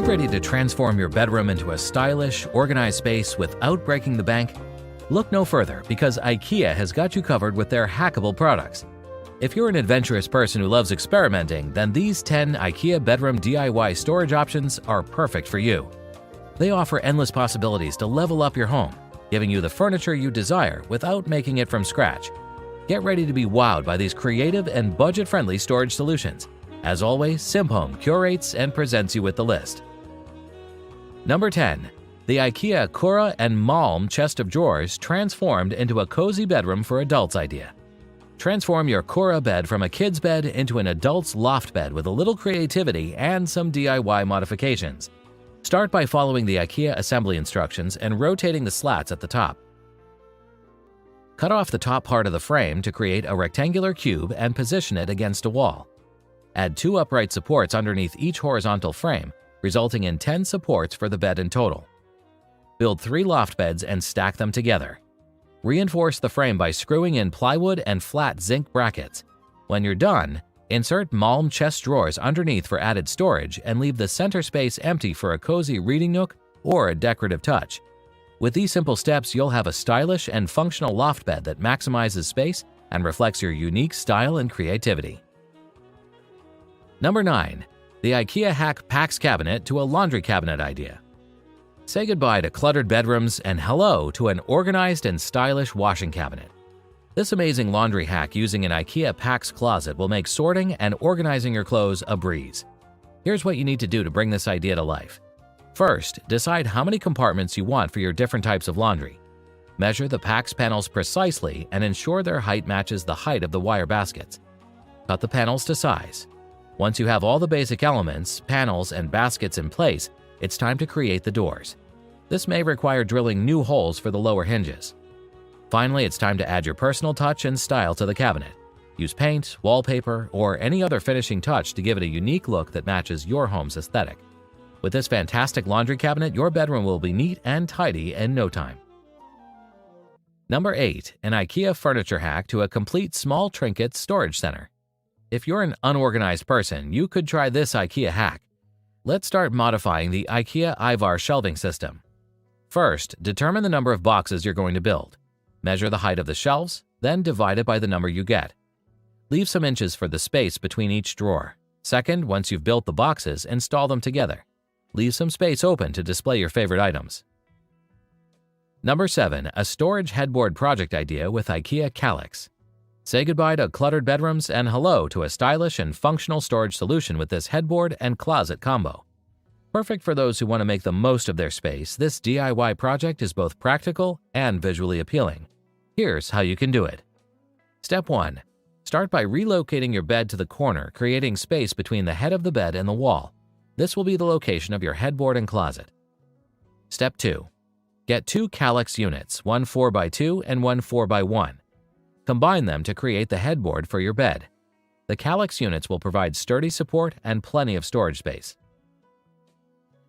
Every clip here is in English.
ready to transform your bedroom into a stylish, organized space without breaking the bank? Look no further, because IKEA has got you covered with their hackable products. If you're an adventurous person who loves experimenting, then these 10 IKEA Bedroom DIY storage options are perfect for you. They offer endless possibilities to level up your home, giving you the furniture you desire without making it from scratch. Get ready to be wowed by these creative and budget-friendly storage solutions. As always, SimHome curates and presents you with the list. Number 10. The IKEA Kura and Malm chest of drawers transformed into a cozy bedroom for adults idea. Transform your Kura bed from a kid's bed into an adult's loft bed with a little creativity and some DIY modifications. Start by following the IKEA assembly instructions and rotating the slats at the top. Cut off the top part of the frame to create a rectangular cube and position it against a wall. Add 2 upright supports underneath each horizontal frame, resulting in 10 supports for the bed in total. Build 3 loft beds and stack them together. Reinforce the frame by screwing in plywood and flat zinc brackets. When you're done, insert Malm chest drawers underneath for added storage and leave the center space empty for a cozy reading nook or a decorative touch. With these simple steps, you'll have a stylish and functional loft bed that maximizes space and reflects your unique style and creativity. Number 9. The IKEA Hack PAX Cabinet to a laundry cabinet idea. Say goodbye to cluttered bedrooms and hello to an organized and stylish washing cabinet. This amazing laundry hack using an IKEA PAX closet will make sorting and organizing your clothes a breeze. Here's what you need to do to bring this idea to life. First, decide how many compartments you want for your different types of laundry. Measure the PAX panels precisely and ensure their height matches the height of the wire baskets. Cut the panels to size. Once you have all the basic elements, panels, and baskets in place, it's time to create the doors. This may require drilling new holes for the lower hinges. Finally, it's time to add your personal touch and style to the cabinet. Use paint, wallpaper, or any other finishing touch to give it a unique look that matches your home's aesthetic. With this fantastic laundry cabinet, your bedroom will be neat and tidy in no time. Number 8. An IKEA furniture hack to a complete small Trinkets storage center. If you're an unorganized person, you could try this IKEA hack. Let's start modifying the IKEA Ivar shelving system. First, determine the number of boxes you're going to build. Measure the height of the shelves, then divide it by the number you get. Leave some inches for the space between each drawer. Second, once you've built the boxes, install them together. Leave some space open to display your favorite items. Number 7. A storage headboard project idea with IKEA Kallax. Say goodbye to cluttered bedrooms and hello to a stylish and functional storage solution with this headboard and closet combo. Perfect for those who want to make the most of their space, this DIY project is both practical and visually appealing. Here's how you can do it. Step 1. Start by relocating your bed to the corner, creating space between the head of the bed and the wall. This will be the location of your headboard and closet. Step 2. Get 2 Kallax units, one 4x2 and one 4x1. Combine them to create the headboard for your bed. The Kallax units will provide sturdy support and plenty of storage space.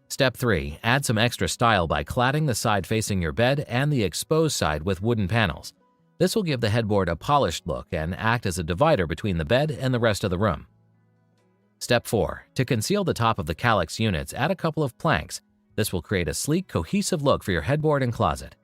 Step 3. Add some extra style by cladding the side facing your bed and the exposed side with wooden panels. This will give the headboard a polished look and act as a divider between the bed and the rest of the room. Step 4. To conceal the top of the Kallax units, add a couple of planks. This will create a sleek, cohesive look for your headboard and closet.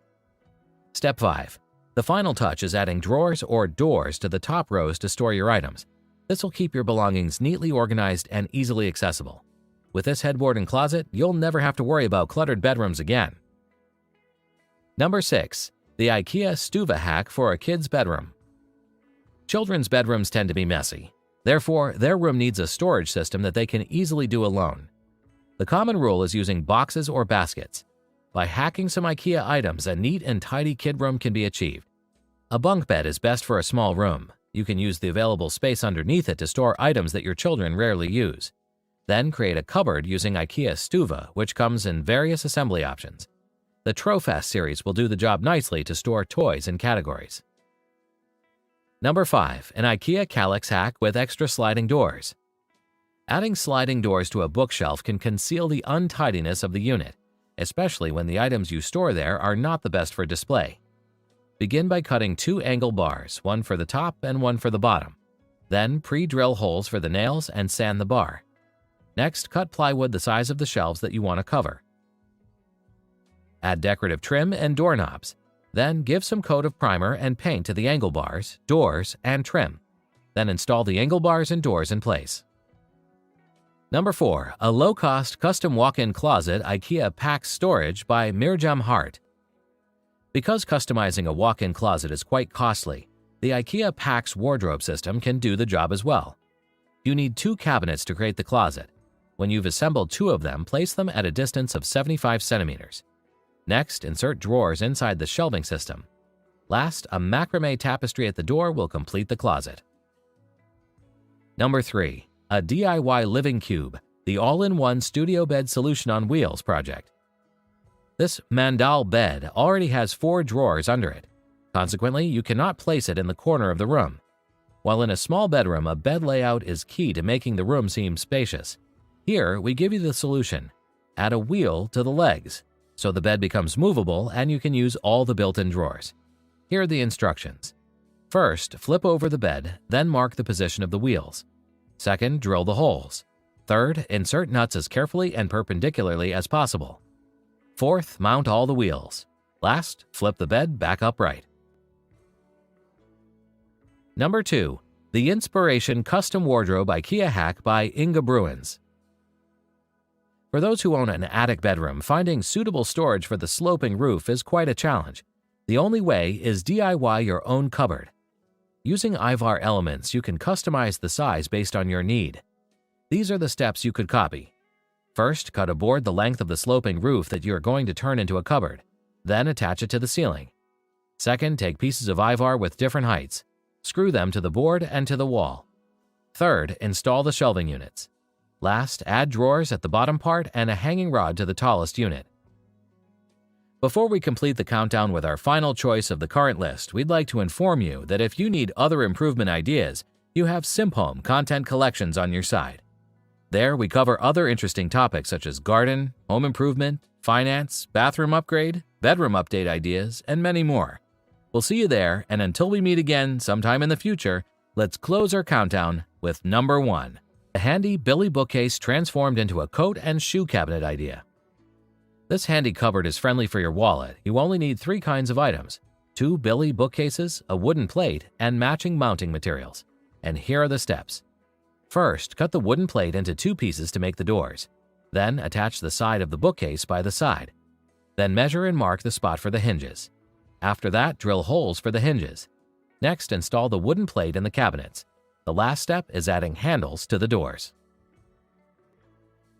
Step 5. The final touch is adding drawers or doors to the top rows to store your items. This will keep your belongings neatly organized and easily accessible. With this headboard and closet, you'll never have to worry about cluttered bedrooms again. Number 6. The IKEA Stuva hack for a kid's bedroom. Children's bedrooms tend to be messy. Therefore, their room needs a storage system that they can easily do alone. The common rule is using boxes or baskets. By hacking some IKEA items, a neat and tidy kid room can be achieved. A bunk bed is best for a small room. You can use the available space underneath it to store items that your children rarely use. Then create a cupboard using IKEA Stuva, which comes in various assembly options. The Trofast series will do the job nicely to store toys and categories. Number 5. An IKEA Kallax hack with extra sliding doors. Adding sliding doors to a bookshelf can conceal the untidiness of the unit, especially when the items you store there are not the best for display. Begin by cutting 2 angle bars, one for the top and one for the bottom. Then pre-drill holes for the nails and sand the bar. Next, cut plywood the size of the shelves that you want to cover. Add decorative trim and doorknobs. Then give some coat of primer and paint to the angle bars, doors, and trim. Then install the angle bars and doors in place. Number 4. A low-cost custom walk-in closet IKEA Pack Storage by Mirjam Hart. Because customizing a walk-in closet is quite costly, the IKEA Pack's wardrobe system can do the job as well. You need 2 cabinets to create the closet. When you've assembled 2 of them, place them at a distance of 75 centimeters. Next, insert drawers inside the shelving system. Last, a macrame tapestry at the door will complete the closet. Number 3. A DIY living cube, the all-in-one studio bed solution on wheels project. This mandal bed already has 4 drawers under it. Consequently, you cannot place it in the corner of the room. While in a small bedroom, a bed layout is key to making the room seem spacious. Here, we give you the solution. Add a wheel to the legs, so the bed becomes movable and you can use all the built-in drawers. Here are the instructions. First, flip over the bed, then mark the position of the wheels. Second, drill the holes. Third, insert nuts as carefully and perpendicularly as possible. Fourth, mount all the wheels. Last, flip the bed back upright. Number 2. The Inspiration Custom Wardrobe IKEA Hack by Ingebruins. For those who own an attic bedroom, finding suitable storage for the sloping roof is quite a challenge. The only way is DIY your own cupboard. Using Ivar elements, you can customize the size based on your need. These are the steps you could copy. First, cut a board the length of the sloping roof that you are going to turn into a cupboard. Then attach it to the ceiling. Second, take pieces of Ivar with different heights. Screw them to the board and to the wall. Third, install the shelving units. Last, add drawers at the bottom part and a hanging rod to the tallest unit. Before we complete the countdown with our final choice of the current list, we'd like to inform you that if you need other improvement ideas, you have Simphome Content Collections on your side. There, we cover other interesting topics such as garden, home improvement, finance, bathroom upgrade, bedroom update ideas, and many more. We'll see you there, and until we meet again sometime in the future, let's close our countdown with number 1. A handy Billy bookcase transformed into a coat and shoe cabinet idea. This handy cupboard is friendly for your wallet. You only need 3 kinds of items: 2 Billy bookcases, a wooden plate, and matching mounting materials. And here are the steps. First, cut the wooden plate into 2 pieces to make the doors. Then attach the side of the bookcase by the side. Then measure and mark the spot for the hinges. After that, drill holes for the hinges. Next, install the wooden plate in the cabinets. The last step is adding handles to the doors.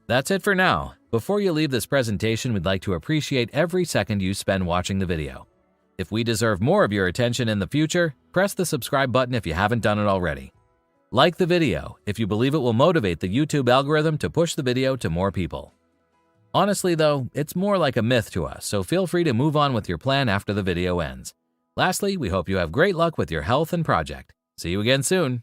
That's it for now. Before you leave this presentation, we'd like to appreciate every second you spend watching the video. If we deserve more of your attention in the future, press the subscribe button if you haven't done it already. Like the video if you believe it will motivate the YouTube algorithm to push the video to more people. Honestly though, it's more like a myth to us, so feel free to move on with your plan after the video ends. Lastly, we hope you have great luck with your health and project. See you again soon.